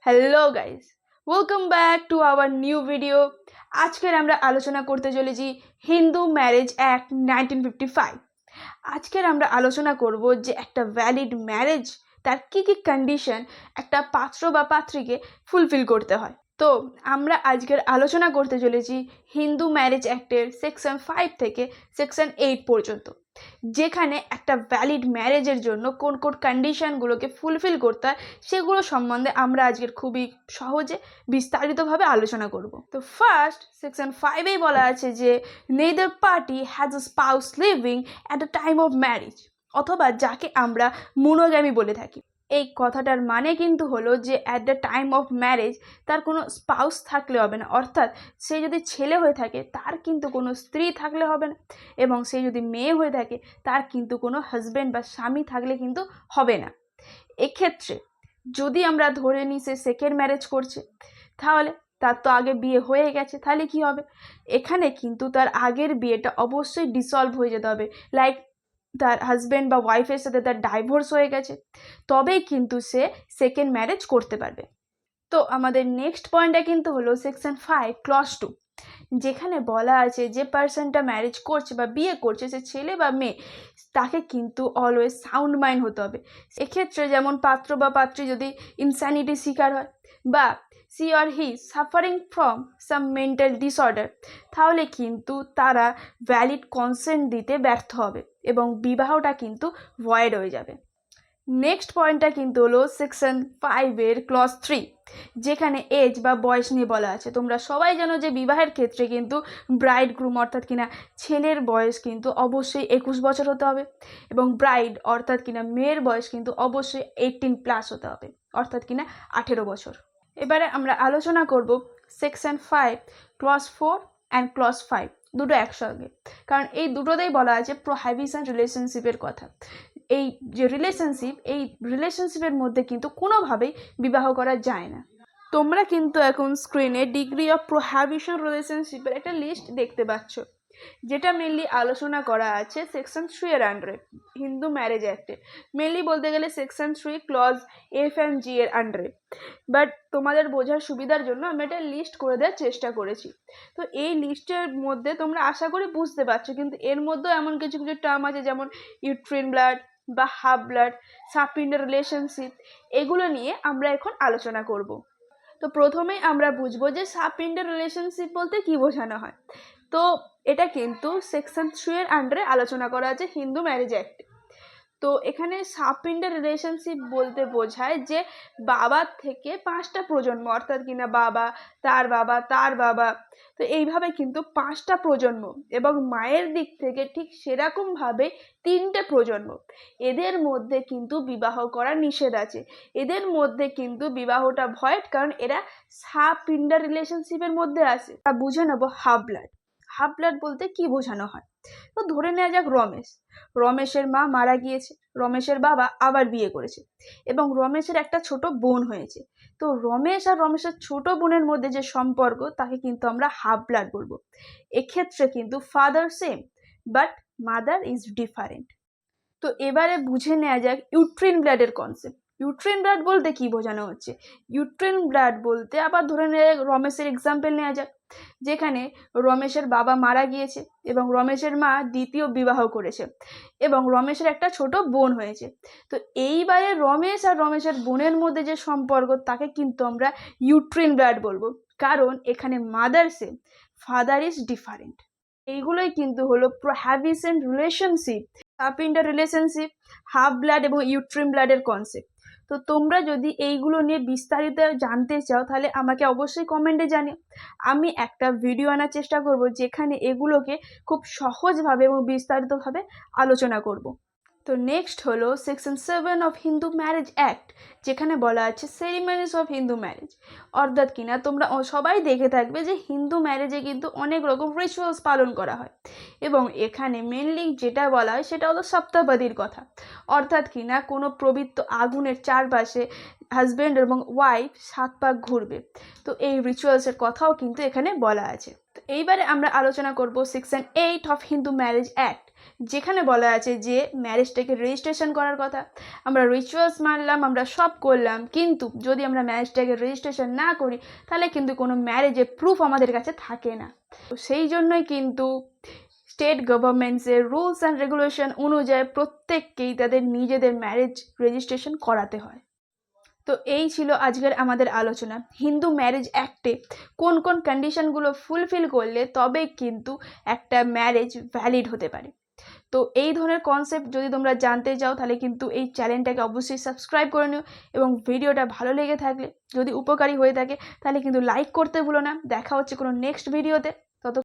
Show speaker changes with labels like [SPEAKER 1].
[SPEAKER 1] Hello guys, welcome back to our new video. আজকের আমরা আলোচনা করতে চলেছি হিন্দু ম্যারেজ অ্যাক্ট 1955। আজকের আমরা আলোচনা করব যে একটা ভ্যালিড ম্যারেজ তার কী কী কন্ডিশন একটা পাত্র বা পাত্রীকে ফুলফিল করতে হয়। তো আমরা আজকের আলোচনা করতে চলেছি হিন্দু ম্যারেজ অ্যাক্টের সেকশন 5 থেকে সেকশন 8 পর্যন্ত, যেখানে একটা ভ্যালিড ম্যারেজের জন্য কোন কোন কন্ডিশনগুলোকে ফুলফিল করতে হয় সেগুলো সম্বন্ধে আমরা আজকের খুবই সহজে বিস্তারিতভাবে আলোচনা করব। তো ফার্স্ট সেকশন 5-এই বলা আছে যে neither party has a spouse living at the time of marriage, অথবা যাকে আমরা মনোগ্যামি বলে থাকি। এই কথাটার মানে কিন্তু হলো যে at the time of marriage তার কোনো স্পাউস থাকলে হবে না, অর্থাৎ সে যদি ছেলে হয়ে থাকে তার কিন্তু কোনো স্ত্রী থাকলে হবে না, এবং সে যদি মেয়ে হয়ে থাকে তার কিন্তু কোনো হাজব্যান্ড বা স্বামী থাকলে কিন্তু হবে না। এক্ষেত্রে যদি আমরা ধরে নিই সে সেকেন্ড ম্যারেজ করছে, তাহলে তার তো আগে বিয়ে হয়ে গেছে, তাহলে কি হবে? এখানে কিন্তু তার আগের বিয়েটা অবশ্যই ডিসলভ হয়ে যেতে হবে, লাইক তার হাজব্যান্ড বা ওয়াইফের সাথে তার ডাইভোর্স হয়ে গেছে, তবেই কিন্তু সে সেকেন্ড ম্যারেজ করতে পারবে। তো আমাদের নেক্সট পয়েন্টটা কিন্তু হলো সেকশন 5 ক্লজ 2, যেখানে বলা আছে যে পার্সনটা ম্যারেজ করছে বা বিয়ে করছে সে ছেলে বা মেয়ে, তাকে কিন্তু অলওয়েজ সাউন্ড মাইন্ড হতে হবে। এক্ষেত্রে যেমন পাত্র বা পাত্রী যদি ইনস্যানিটির শিকার হয় বা she or he suffering from some mental disorder, তাহলে কিন্তু তারা ভ্যালিড কনসেন্ট দিতে ব্যর্থ হবে এবং বিবাহটা কিন্তু ভয়েড হয়ে যাবে। নেক্সট পয়েন্টটা কিন্তু হলো সেকশন 5-এর ক্লজ 3, যেখানে এজ বা বয়স নিয়ে বলা আছে। তোমরা সবাই জানো যে বিবাহের ক্ষেত্রে কিন্তু ব্রাইড গ্রুম অর্থাৎ কিনা ছেলের বয়স কিন্তু অবশ্যই 21 বছর হতে হবে, এবং ব্রাইড অর্থাৎ কিনা মেয়ের বয়স কিন্তু অবশ্যই 18+ হতে হবে, অর্থাৎ কিনা 18 বছর। এবারে আমরা আলোচনা করব সেকশন 5 ক্লজ 4 অ্যান্ড ক্লজ 5 দুটো একসঙ্গে, কারণ এই দুটোতেই বলা আছে প্রোহিবিশন রিলেশনশিপের কথা। এই যে রিলেশনশিপের মধ্যে কিন্তু কোনোভাবেই বিবাহ করা যায় না। তোমরা কিন্তু এখন স্ক্রিনে ডিগ্রি অফ প্রোহিবিশন রিলেশনশিপের একটা লিস্ট দেখতে পাচ্ছ, যেটা মেনলি আলোচনা করা আছে সেকশন 3-এর আন্ডারে হিন্দু ম্যারেজ অ্যাক্টে, মেনলি বলতে গেলে section 3 clause F and G এর আন্ডারে। বাট তোমাদের বোঝার সুবিধার জন্য আমি একটা লিস্ট করে দেওয়ার চেষ্টা করেছি। তো এই লিস্টের মধ্যে তোমরা আশা করি বুঝতে পারছো, কিন্তু এর মধ্যেও এমন কিছু কিছু টার্ম আছে যেমন ইউট্রিন ব্লাড বা হাফ ব্লাড, সাবইন্টার রিলেশনশিপ, এগুলো নিয়ে আমরা এখন আলোচনা করব। তো প্রথমেই আমরা বুঝবো যে সাবইন্টার রিলেশনশিপ বলতে কি বোঝানো হয়। তো এটা কিন্তু সেকশন 3-এর আন্ডারে আলোচনা করা আছে হিন্দু ম্যারেজ অ্যাক্টে। তো এখানে সাবইন্টার রিলেশনশিপ বলতে বোঝায় যে বাবার থেকে 5টা প্রজন্ম, অর্থাৎ কিনা বাবা, তার বাবা, তার বাবা, তো এইভাবে কিন্তু 5টা প্রজন্ম, এবং মায়ের দিক থেকে ঠিক সেরকমভাবে 3টে প্রজন্ম, এদের মধ্যে কিন্তু বিবাহ করা নিষেধ আছে। এদের মধ্যে কিন্তু বিবাহটা ভয়েড, কারণ এরা সাবইন্টার রিলেশনশিপের মধ্যে আসে। বুঝে নেবো হাফ ব্লাড। হাফ ব্লাড বলতে কি বোঝানো হয়? তো ধরে নেওয়া যাক রমেশের মা মারা গিয়েছে, রমেশের বাবা আবার বিয়ে করেছে, এবং রমেশের একটা ছোট বোন হয়েছে। তো রমেশ আর রমেশের ছোট বোনের মধ্যে যে সম্পর্ক তাকে কিন্তু আমরা হাফ ব্লাড বলবো। এক্ষেত্রে কিন্তু father same but mother is different. তো এবারে বুঝে নেওয়া যাক ইউট্রিন ব্লাডের কনসেপ্ট। ইউট্রিন ব্লাড বলতে কি বোঝানো হচ্ছে? ইউট্রিন ব্লাড বলতে আবার ধরে নেওয়া যাক রমেশের এক্সাম্পল নেওয়া যাক, যেখানে রমেশের বাবা মারা গিয়েছে এবং রমেশের মা দ্বিতীয় বিবাহ করেছে, এবং রমেশের একটা ছোট বোন হয়েছে। তো এইবারে রমেশ আর রমেশের বোনের মধ্যে যে সম্পর্ক তাকে কিন্তু আমরা ইউট্রিন ব্লাড বলবো, কারণ এখানে mother same, father is different. এইগুলোই কিন্তু হলো প্রোহিবিশন রিলেশনশিপ, সাবইন্টার রিলেশনশিপ, হাফ ব্লাড এবং ইউট্রিন ব্লাডের কনসেপ্ট। তো তোমরা যদি এইগুলো নিয়ে বিস্তারিত জানতে চাও তাহলে আমাকে অবশ্যই কমেন্টে জানিও। আমি একটা ভিডিও আনার চেষ্টা করব যেখানে এগুলোকে খুব সহজভাবে এবং বিস্তারিতভাবে আলোচনা করব। তো নেক্সট হলো section 7 of Hindu marriage act, যেখানে বলা আছে সেরিমনিস অফ হিন্দু ম্যারেজ, অর্থাৎ কিনা তোমরা সবাই দেখে থাকবে যে হিন্দু ম্যারেজে কিন্তু অনেক রকম রিচুয়ালস পালন করা হয়, এবং এখানে মেনলি যেটা বলা হয় সেটা হলো সপ্তাপদীর কথা, অর্থাৎ কিনা কোনো পবিত্র আগুনের চারপাশে হাজব্যান্ড এবং ওয়াইফ 7 পাক ঘুরবে। তো এই রিচুয়ালসের কথাও কিন্তু এখানে বলা আছে। তো এইবারে আমরা আলোচনা করব section 8 of Hindu marriage act, যেখানে বলা আছে যে ম্যারেজটাকে রেজিস্ট্রেশন করার কথা। আমরা রিচুয়ালস মানলাম, আমরা সব করলাম, কিন্তু যদি আমরা ম্যারেজটাকে রেজিস্ট্রেশন না করি তাহলে কিন্তু কোনো ম্যারেজের প্রুফ আমাদের কাছে থাকে না। তো সেই জন্যই কিন্তু স্টেট গভর্নমেন্টসের রুলস অ্যান্ড রেগুলেশন অনুযায়ী প্রত্যেককেই তাদের নিজেদের ম্যারেজ রেজিস্ট্রেশন করাতে হয়। তো এই ছিল আজকের আমাদের আলোচনা, হিন্দু ম্যারেজ অ্যাক্টে কোন কোন কন্ডিশনগুলো ফুলফিল করলে তবে কিন্তু একটা ম্যারেজ ভ্যালিড হতে পারে। তো এই ধরনের কনসেপ্ট যদি তোমরা জানতে চাও তাহলে কিন্তু এই চ্যানেলটাকে অবশ্যই সাবস্ক্রাইব করে নিও, এবং ভিডিওটা ভালো লেগে থাকলে, যদি উপকারী হয়ে থাকে, তাহলে কিন্তু লাইক করতে ভুলো না। দেখা হচ্ছে কোনো নেক্সট ভিডিওতে।